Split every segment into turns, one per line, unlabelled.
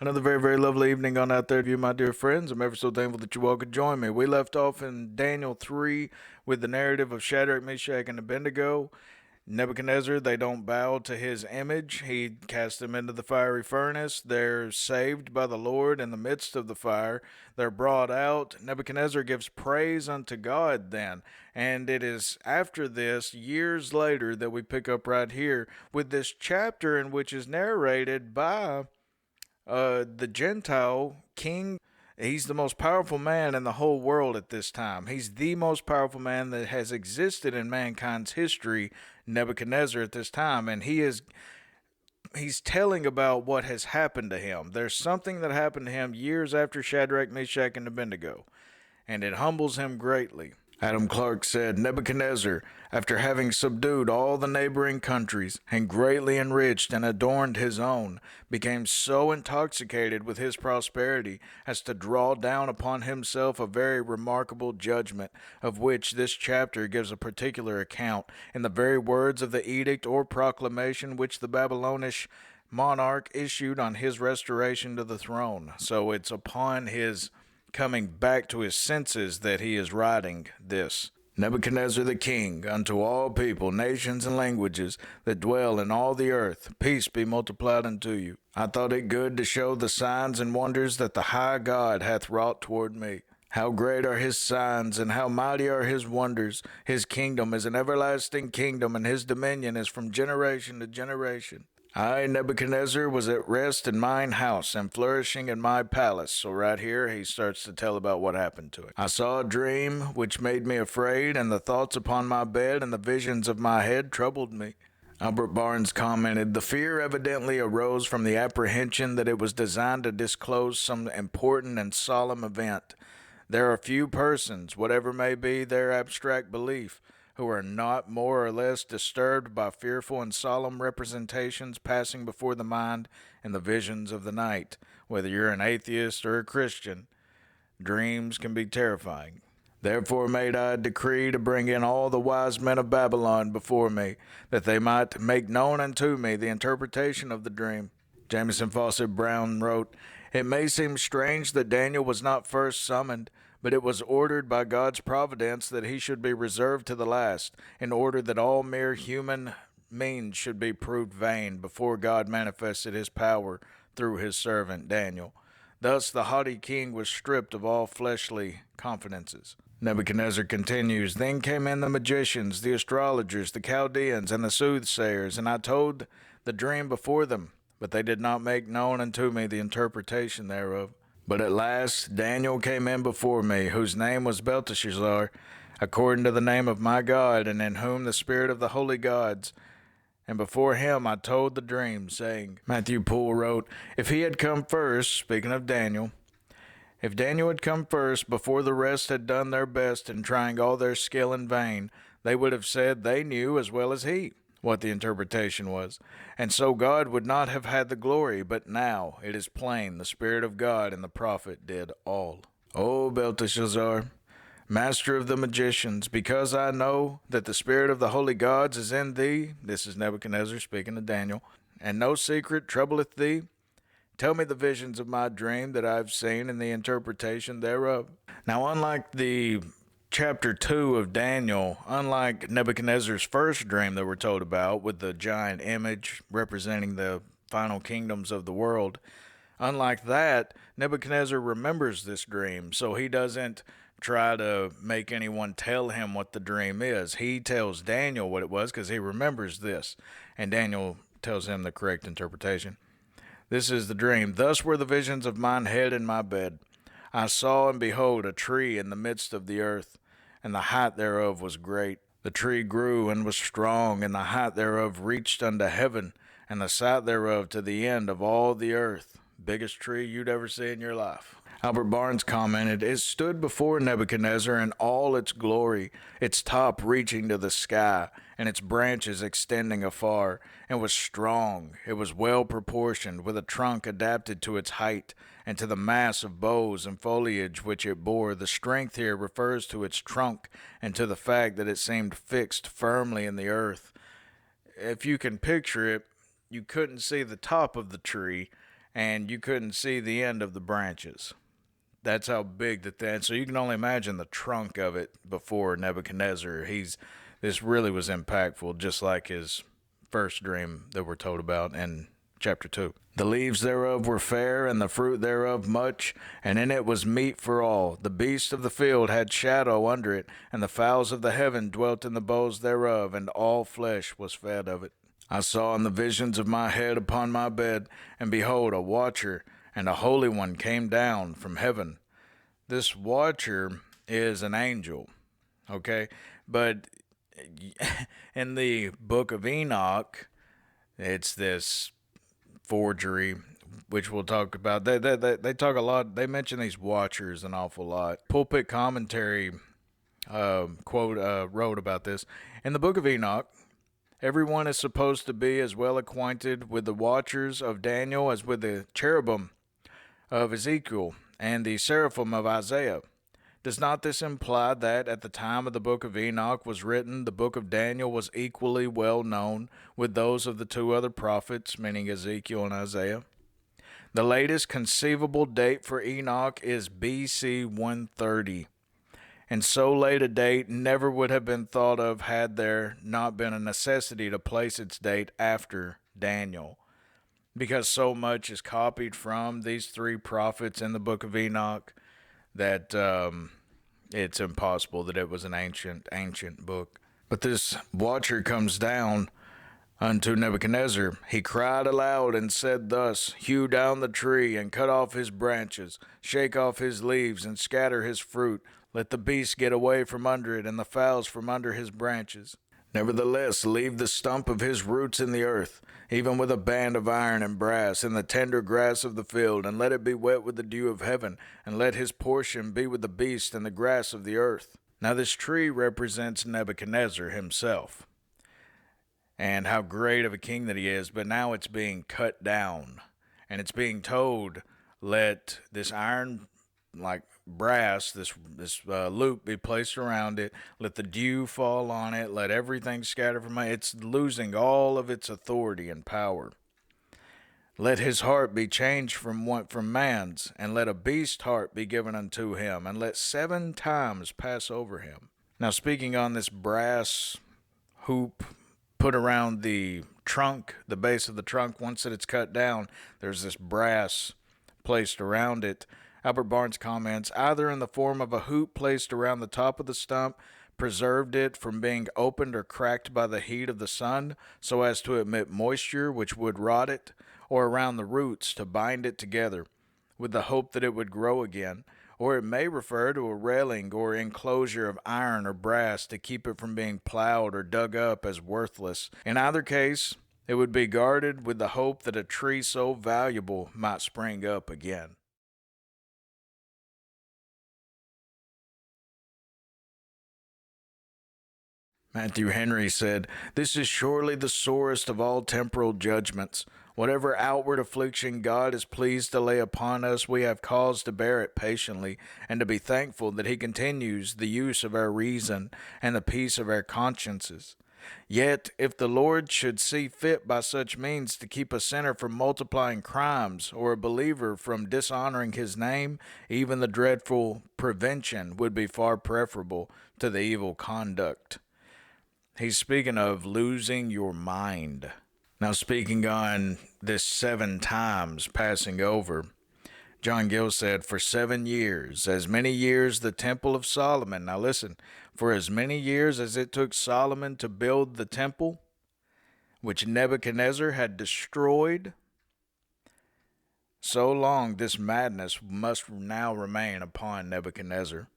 Another very, very lovely evening on out there to you, my dear friends. I'm ever so thankful that you all could join me. We left off in Daniel 3 with the narrative of Shadrach, Meshach, and Abednego. Nebuchadnezzar, they don't bow to his image. He casts them into the fiery furnace. They're saved by the Lord in the midst of the fire. They're brought out. Nebuchadnezzar gives praise unto God then. And it is after this, years later, that we pick up right here with this chapter in which is narrated by the Gentile king. He's the most powerful man in the whole world at this time. He's the most powerful man that has existed in mankind's history, Nebuchadnezzar, at this time. And he's telling about what has happened to him. There's something that happened to him years after Shadrach, Meshach, and Abednego, and it humbles him greatly. Adam Clarke said, Nebuchadnezzar, after having subdued all the neighboring countries, and greatly enriched and adorned his own, became so intoxicated with his prosperity as to draw down upon himself a very remarkable judgment, of which this chapter gives a particular account, in the very words of the edict or proclamation which the Babylonish monarch issued on his restoration to the throne. So it's upon his coming back to his senses that he is writing this. Nebuchadnezzar the king, unto all people, nations, and languages that dwell in all the earth, peace be multiplied unto you. I thought it good to show the signs and wonders that the high God hath wrought toward me. How great are his signs, and how mighty are his wonders. His kingdom is an everlasting kingdom, and his dominion is from generation to generation. I, Nebuchadnezzar, was at rest in mine house and flourishing in my palace. So right here he starts to tell about what happened to him. I saw a dream which made me afraid, and the thoughts upon my bed and the visions of my head troubled me. Albert Barnes commented, the fear evidently arose from the apprehension that it was designed to disclose some important and solemn event. There are few persons, whatever may be their abstract belief, who are not more or less disturbed by fearful and solemn representations passing before the mind in the visions of the night. Whether you're an atheist or a Christian, dreams can be terrifying. Therefore made I a decree to bring in all the wise men of Babylon before me, that they might make known unto me the interpretation of the dream. Jameson Fawcett Brown wrote, it may seem strange that Daniel was not first summoned, but it was ordered by God's providence that he should be reserved to the last, in order that all mere human means should be proved vain before God manifested his power through his servant Daniel. Thus the haughty king was stripped of all fleshly confidences. Nebuchadnezzar continues, then came in the magicians, the astrologers, the Chaldeans, and the soothsayers, and I told the dream before them, but they did not make known unto me the interpretation thereof. But at last Daniel came in before me, whose name was Belteshazzar, according to the name of my God, and in whom the spirit of the holy gods. And before him I told the dream, saying, Matthew Poole wrote, if he had come first, speaking of Daniel, if Daniel had come first, before the rest had done their best in trying all their skill in vain, they would have said they knew as well as he what the interpretation was, and so God would not have had the glory. But now it is plain the Spirit of God and the prophet did all. O Belteshazzar, master of the magicians, because I know that the Spirit of the holy gods is in thee, this is Nebuchadnezzar speaking to Daniel, and no secret troubleth thee, tell me the visions of my dream that I have seen and the interpretation thereof. Now, unlike the chapter 2 of Daniel, unlike Nebuchadnezzar's first dream that we're told about with the giant image representing the final kingdoms of the world, unlike that, Nebuchadnezzar remembers this dream, so he doesn't try to make anyone tell him what the dream is. He tells Daniel what it was because he remembers this, and Daniel tells him the correct interpretation. This is the dream. Thus were the visions of mine head in my bed. I saw, and behold, a tree in the midst of the earth, and the height thereof was great. The tree grew and was strong, and the height thereof reached unto heaven, and the sight thereof to the end of all the earth. Biggest tree you'd ever see in your life. Albert Barnes commented, it stood before Nebuchadnezzar in all its glory, its top reaching to the sky, and its branches extending afar, and was strong. It was well proportioned, with a trunk adapted to its height, and to the mass of boughs and foliage which it bore. The strength here refers to its trunk, and to the fact that it seemed fixed firmly in the earth. If you can picture it, you couldn't see the top of the tree, and you couldn't see the end of the branches. That's how big the thing. So you can only imagine the trunk of it before Nebuchadnezzar. This really was impactful, just like his first dream that we're told about in chapter 2. The leaves thereof were fair, and the fruit thereof much, and in it was meat for all. The beasts of the field had shadow under it, and the fowls of the heaven dwelt in the boughs thereof, and all flesh was fed of it. I saw in the visions of my head upon my bed, and behold, a watcher and a holy one came down from heaven. This watcher is an angel, okay? But in the book of Enoch, it's this forgery, which we'll talk about. They talk a lot. They mention these watchers an awful lot. Pulpit commentary wrote about this. In the book of Enoch, everyone is supposed to be as well acquainted with the watchers of Daniel as with the cherubim of Ezekiel and the seraphim of Isaiah. Does not this imply that at the time of the book of Enoch was written, the book of Daniel was equally well known with those of the two other prophets, meaning Ezekiel and Isaiah? The latest conceivable date for Enoch is BC 130, and so late a date never would have been thought of had there not been a necessity to place its date after Daniel, because so much is copied from these three prophets in the book of Enoch that it's impossible that it was an ancient book. But this watcher comes down unto Nebuchadnezzar. He cried aloud and said thus, Hew down the tree, and cut off his branches, shake off his leaves, and scatter his fruit. Let the beasts get away from under it, and the fowls from under his branches. Nevertheless, leave the stump of his roots in the earth, even with a band of iron and brass, in the tender grass of the field, and let it be wet with the dew of heaven, and let his portion be with the beast and the grass of the earth. Now this tree represents Nebuchadnezzar himself, and how great of a king that he is, but now it's being cut down, and it's being told, let this iron, like brass, this loop be placed around it, let the dew fall on it, let everything scatter from it. It's losing all of its authority and power. Let his heart be changed from man's, and let a beast heart be given unto him, and let 7 times pass over him. Now, speaking on this brass hoop put around the trunk, the base of the trunk, once that it's cut down, there's this brass placed around it. Albert Barnes comments, either in the form of a hoop placed around the top of the stump, preserved it from being opened or cracked by the heat of the sun, so as to emit moisture which would rot it, or around the roots to bind it together, with the hope that it would grow again, or it may refer to a railing or enclosure of iron or brass to keep it from being plowed or dug up as worthless. In either case, it would be guarded with the hope that a tree so valuable might spring up again. Matthew Henry said, This is surely the sorest of all temporal judgments. Whatever outward affliction God is pleased to lay upon us, we have cause to bear it patiently, and to be thankful that he continues the use of our reason and the peace of our consciences. Yet, if the Lord should see fit by such means to keep a sinner from multiplying crimes, or a believer from dishonoring his name, even the dreadful prevention would be far preferable to the evil conduct. He's speaking of losing your mind. Now, speaking on this 7 times passing over, John Gill said, for 7 years, as many years the temple of Solomon. Now listen, for as many years as it took Solomon to build the temple, which Nebuchadnezzar had destroyed, so long this madness must now remain upon Nebuchadnezzar.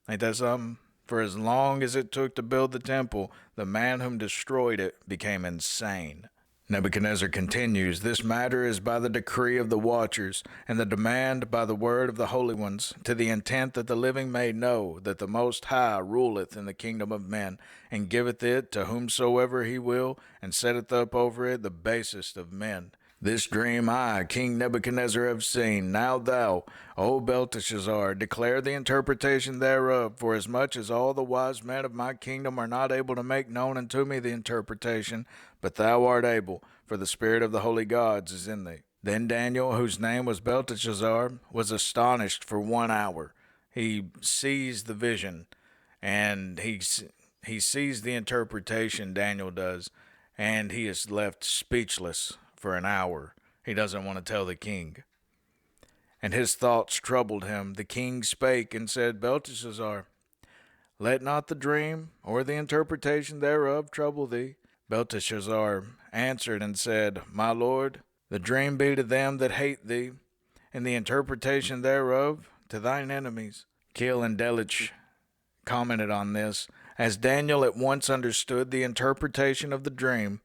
Ain't that something? For as long as it took to build the temple, the man whom destroyed it became insane. Nebuchadnezzar continues, This matter is by the decree of the watchers, and the demand by the word of the holy ones, to the intent that the living may know that the Most High ruleth in the kingdom of men, and giveth it to whomsoever he will, and setteth up over it the basest of men. This dream I, King Nebuchadnezzar, have seen. Now thou, O Belteshazzar, declare the interpretation thereof, for as much as all the wise men of my kingdom are not able to make known unto me the interpretation, but thou art able, for the spirit of the holy gods is in thee. Then Daniel, whose name was Belteshazzar, was astonished for 1 hour. He sees the vision, and he sees the interpretation, Daniel does, and he is left speechless for an hour. He doesn't want to tell the king. And his thoughts troubled him. The king spake and said, Belteshazzar, let not the dream or the interpretation thereof trouble thee. Belteshazzar answered and said, My lord, the dream be to them that hate thee, and the interpretation thereof to thine enemies. Keel and Delich commented on this. As Daniel at once understood the interpretation of the dream,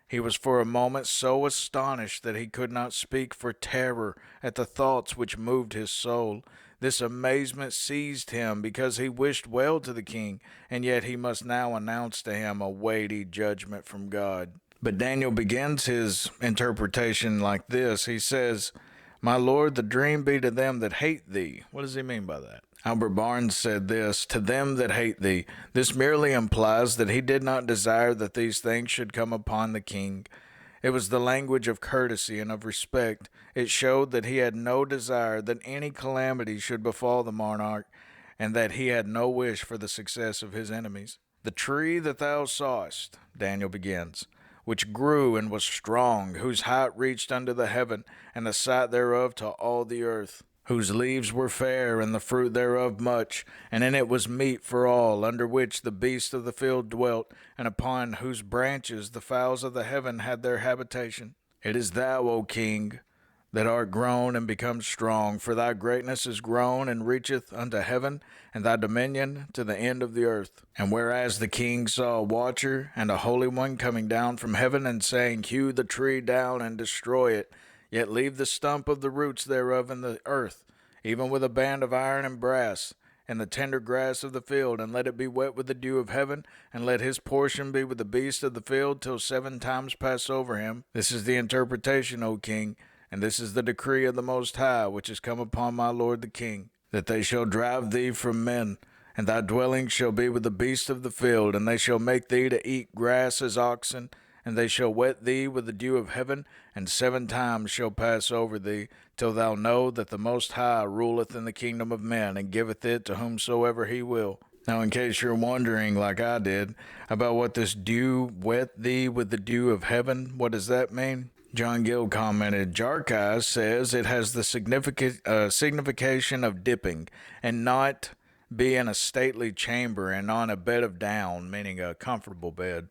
he was for a moment so astonished that he could not speak for terror at the thoughts which moved his soul. This amazement seized him because he wished well to the king, and yet he must now announce to him a weighty judgment from God. But Daniel begins his interpretation like this. He says, My lord, the dream be to them that hate thee. What does he mean by that? Albert Barnes said this, to them that hate thee. This merely implies that he did not desire that these things should come upon the king. It was the language of courtesy and of respect. It showed that he had no desire that any calamity should befall the monarch, and that he had no wish for the success of his enemies. The tree that thou sawest, Daniel begins, which grew and was strong, whose height reached unto the heaven, and the sight thereof to all the earth, whose leaves were fair, and the fruit thereof much, and in it was meat for all, under which the beasts of the field dwelt, and upon whose branches the fowls of the heaven had their habitation. It is thou, O king, that art grown and become strong, for thy greatness is grown and reacheth unto heaven, and thy dominion to the end of the earth. And whereas the king saw a watcher and a holy one coming down from heaven, and saying, Hew the tree down and destroy it, yet leave the stump of the roots thereof in the earth, even with a band of iron and brass, and the tender grass of the field, and let it be wet with the dew of heaven, and let his portion be with the beasts of the field, till 7 times pass over him. This is the interpretation, O king, and this is the decree of the Most High, which is come upon my lord the king, that they shall drive thee from men, and thy dwelling shall be with the beasts of the field, and they shall make thee to eat grass as oxen, and they shall wet thee with the dew of heaven, and 7 times shall pass over thee, till thou know that the Most High ruleth in the kingdom of men, and giveth it to whomsoever he will. Now, in case you're wondering, like I did, about what this dew, wet thee with the dew of heaven, what does that mean? John Gill commented, Jarkais says it has the signification of dipping, and not be in a stately chamber and on a bed of down, meaning a comfortable bed,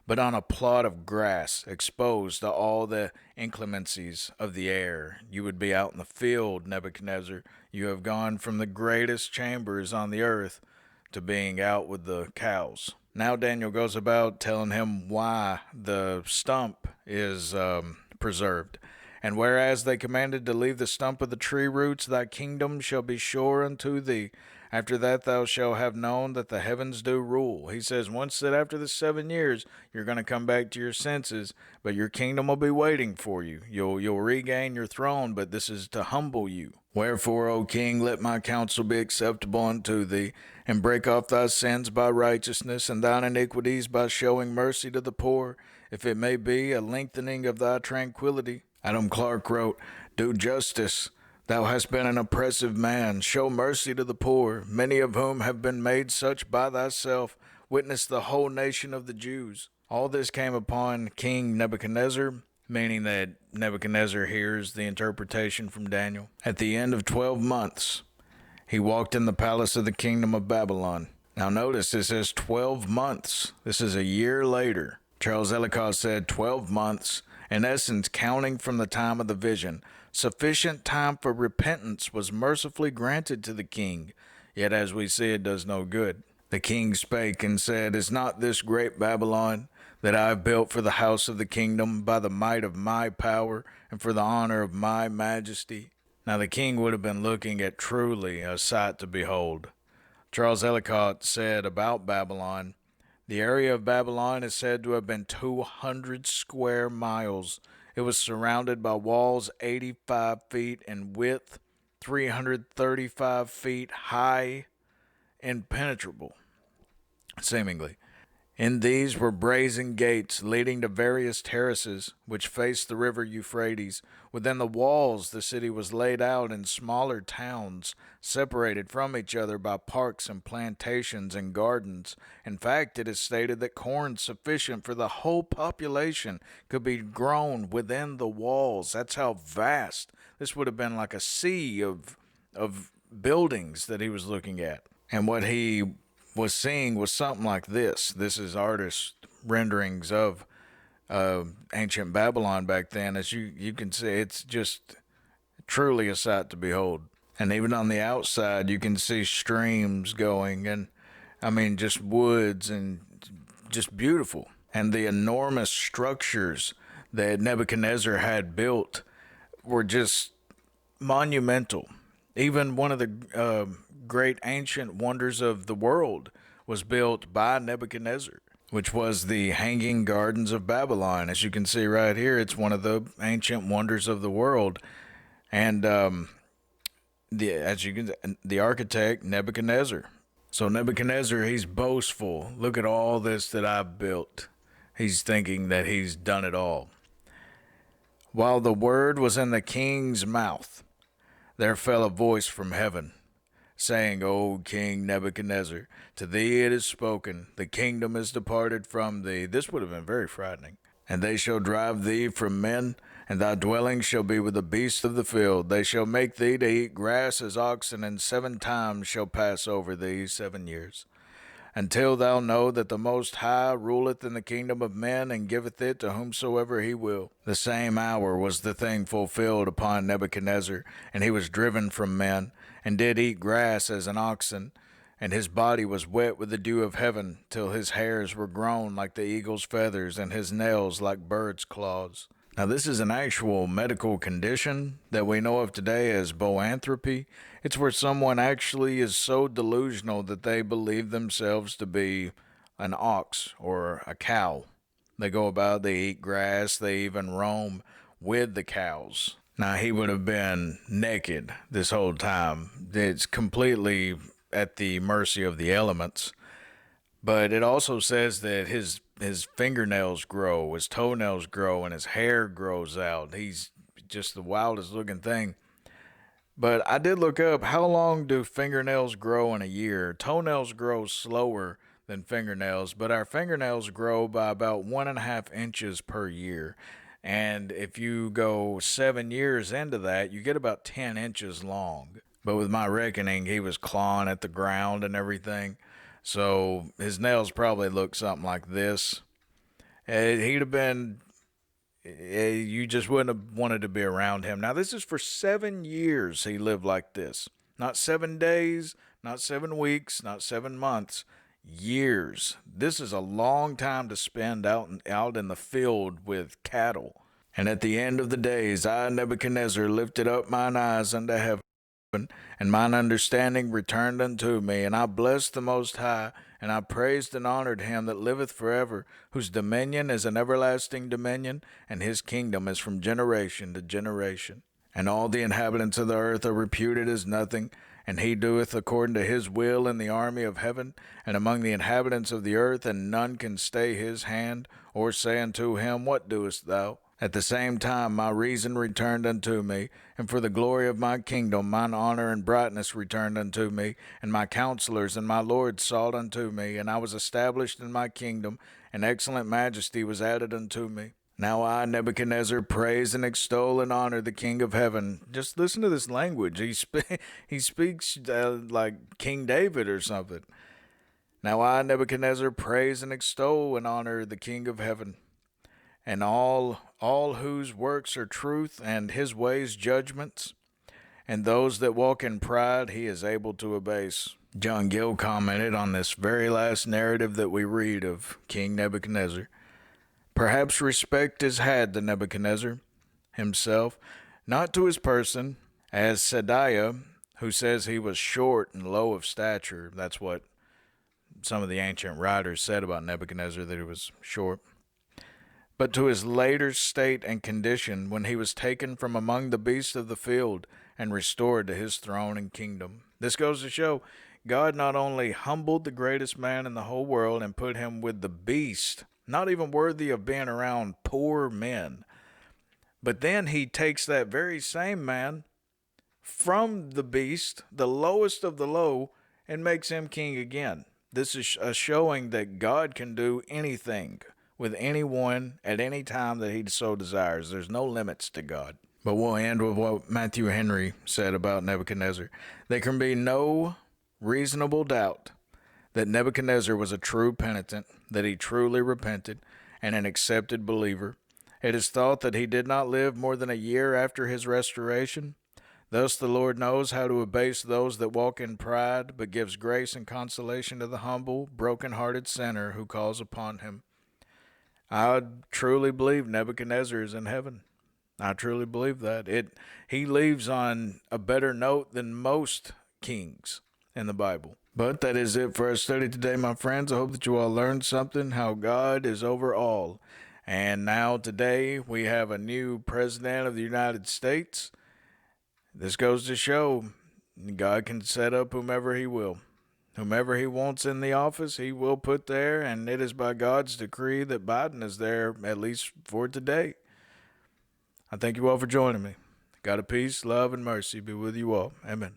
but on a plot of grass, exposed to all the inclemencies of the air. You would be out in the field, Nebuchadnezzar. You have gone from the greatest chambers on the earth to being out with the cows. Now Daniel goes about telling him why the stump is preserved. And whereas they commanded to leave the stump of the tree roots, thy kingdom shall be sure unto thee. After that thou shalt have known that the heavens do rule. He says once that after the 7 years, you're going to come back to your senses, but your kingdom will be waiting for you. You'll regain your throne, but this is to humble you. Wherefore, O king, let my counsel be acceptable unto thee, and break off thy sins by righteousness, and thine iniquities by showing mercy to the poor, if it may be a lengthening of thy tranquility. Adam Clarke wrote, Do justice. Thou hast been an oppressive man. Show mercy to the poor, many of whom have been made such by thyself. Witness the whole nation of the Jews. All this came upon King Nebuchadnezzar, meaning that Nebuchadnezzar hears the interpretation from Daniel. At the end of 12 months, he walked in the palace of the kingdom of Babylon. Now notice this says 12 months. This is a year later. Charles Ellicott said 12 months, in essence counting from the time of the vision. Sufficient time for repentance was mercifully granted to the king, yet as we see it does no good. The king spake and said, Is not this great Babylon that I have built for the house of the kingdom by the might of my power and for the honor of my majesty? Now the king would have been looking at truly a sight to behold. Charles Ellicott said about Babylon, the area of Babylon is said to have been 200 square miles. It was surrounded by walls 85 feet in width, 335 feet high, impenetrable, seemingly. In these were brazen gates leading to various terraces which faced the river Euphrates. Within the walls, the city was laid out in smaller towns, separated from each other by parks and plantations and gardens. In fact, it is stated that corn sufficient for the whole population could be grown within the walls. That's how vast. This would have been like a sea of buildings that he was looking at. And what he was seeing was something like this. This is artist renderings of ancient Babylon back then. As you can see, it's just truly a sight to behold. And even on the outside, you can see streams going, and I mean, just woods and just beautiful. And the enormous structures that Nebuchadnezzar had built were just monumental. Even one of the great ancient wonders of the world was built by Nebuchadnezzar, which was the Hanging Gardens of Babylon. As you can see right here, it's one of the ancient wonders of the world. And the architect Nebuchadnezzar. So Nebuchadnezzar, he's boastful. Look at all this that I've built. He's thinking that he's done it all. While the word was in the king's mouth, there fell a voice from heaven, saying, O King Nebuchadnezzar, to thee it is spoken, the kingdom is departed from thee. This would have been very frightening. And they shall drive thee from men, and thy dwelling shall be with the beasts of the field. They shall make thee to eat grass as oxen, and 7 times shall pass over thee 7 years. Until thou know that the Most High ruleth in the kingdom of men, and giveth it to whomsoever he will. The same hour was the thing fulfilled upon Nebuchadnezzar, and he was driven from men, and did eat grass as an oxen, and his body was wet with the dew of heaven, till his hairs were grown like the eagle's feathers, and his nails like birds' claws. Now, this is an actual medical condition that we know of today as boanthropy. It's where someone actually is so delusional that they believe themselves to be an ox or a cow. They go about, they eat grass, they even roam with the cows. Now, he would have been naked this whole time. It's completely at the mercy of the elements. But it also says that his fingernails grow, his toenails grow, and his hair grows out. He's just the wildest looking thing. But I did look up, how long do fingernails grow in a year? Toenails grow slower than fingernails, but our fingernails grow by about 1.5 inches per year. And if you go 7 years into that, you get about 10 inches long. But with my reckoning, he was clawing at the ground and everything. So his nails probably look something like this. He'd have been, you just wouldn't have wanted to be around him. Now, this is for 7 years he lived like this. Not 7 days, not 7 weeks, not 7 months. Years. This is a long time to spend out in the field with cattle. And at the end of the days, I, Nebuchadnezzar, lifted up mine eyes unto heaven, and mine understanding returned unto me, and I blessed the Most High, and I praised and honored him that liveth forever, whose dominion is an everlasting dominion, and his kingdom is from generation to generation. And all the inhabitants of the earth are reputed as nothing, and he doeth according to his will in the army of heaven, and among the inhabitants of the earth, and none can stay his hand, or say unto him, What doest thou? At the same time my reason returned unto me, and for the glory of my kingdom mine honor and brightness returned unto me, and my counselors and my lords sought unto me, and I was established in my kingdom, and excellent majesty was added unto me. Now I, Nebuchadnezzar, praise and extol and honor the King of heaven. Just listen to this language. He speaks like King David or something. Now I, Nebuchadnezzar, praise and extol and honor the King of heaven, and all whose works are truth, and his ways judgments, and those that walk in pride he is able to abase. John Gill commented on this very last narrative that we read of King Nebuchadnezzar. Perhaps respect is had to Nebuchadnezzar himself, not to his person, as Sadiah, who says he was short and low of stature. That's what some of the ancient writers said about Nebuchadnezzar, that he was short. But to his later state and condition, when he was taken from among the beasts of the field and restored to his throne and kingdom. This goes to show God not only humbled the greatest man in the whole world and put him with the beast, not even worthy of being around poor men, but then he takes that very same man from the beast, the lowest of the low, and makes him king again. This is a showing that God can do anything with anyone at any time that he so desires. There's no limits to God. But we'll end with what Matthew Henry said about Nebuchadnezzar. There can be no reasonable doubt that Nebuchadnezzar was a true penitent, that he truly repented, and an accepted believer. It is thought that he did not live more than a year after his restoration. Thus the Lord knows how to abase those that walk in pride, but gives grace and consolation to the humble, broken-hearted sinner who calls upon him. I truly believe Nebuchadnezzar is in heaven. I truly believe that. He leaves on a better note than most kings in the Bible. But that is it for our study today, my friends. I hope that you all learned something, how God is over all. And now today we have a new president of the United States. This goes to show God can set up whomever he will. Whomever he wants in the office, he will put there, and it is by God's decree that Biden is there, at least for today. I thank you all for joining me. God of peace, love, and mercy be with you all. Amen.